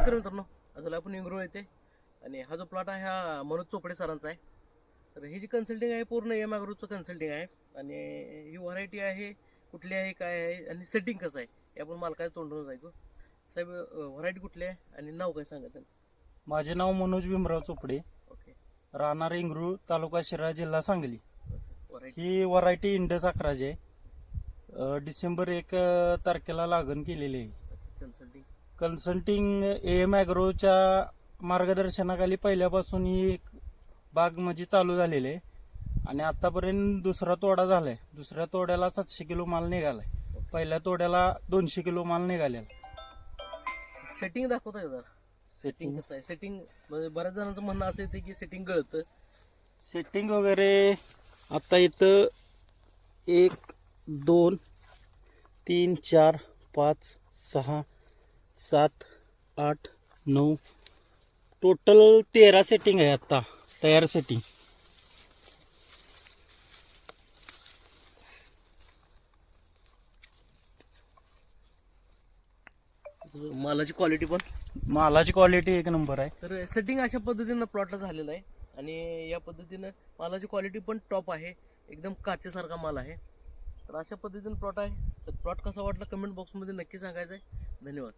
शेतकरी मित्रांनो, आज आपण इंगरूळ येते आणि हा जो प्लॉट आहे हा मनोज चोपडे सरांचा आहे. तर ही जी कन्सल्टिंग आहे पूर्ण एम ॲग्रोचं कन्सल्टिंग आहे आणि ही व्हरायटी आहे कुठली आहे काय आहे आणि सेटिंग कसं आहे हे आपण मालकाच्या तोंडूनच ऐकू. साहेब, व्हरायटी कुठली आहे आणि नाव काय सांगा त्यांना. माझे नाव मनोज भीमराव चोपडे, ओके. राहणार इंगरूळ, तालुका शिराळा, जिल्हा सांगली. व्हरायटी ही व्हरायटी इंडस 11 आहे. डिसेंबर 1 तारखेला लागण केलेली आहे. कन्सल्टिंग कन्सल्टिंग एम ॲग्रोच्या मार्गदर्शनाखाली पहिल्यापासून ही बाग म्हणजे चालू झालेली आहे आणि आतापर्यंत दुसरा तोडा झालाय. दुसऱ्या तोड्याला 700 किलो माल निघालाय. पहिल्या तोड्याला 200 किलो माल निघालेला. सेटिंग दाखवताय जरा. सेटिंग सेटिंग कसं आहे सेटिंग, म्हणजे बऱ्याच जणांचं म्हणणं असं येते की सेटिंग गळतं. सेटिंग वगैरे आता इथं 1 2 3 4 5 6 7 8 9 टोटल 13 सेटिंग आहे आता तयार सेटिंग. मालाची क्वालिटी पण. मालाची क्वालिटी 1 नंबर आहे. तर सेटिंग अशा पद्धतीनं प्लॉटला झालेलं आहे आणि या पद्धतीनं मालाची क्वालिटी पण टॉप आहे, एकदम काचेसारखा माल आहे. तर अशा पद्धतीनं प्लॉट आहे. तर प्लॉट कसा वाटला कमेंट बॉक्समध्ये नक्की सांगायचं आहे. धन्यवाद.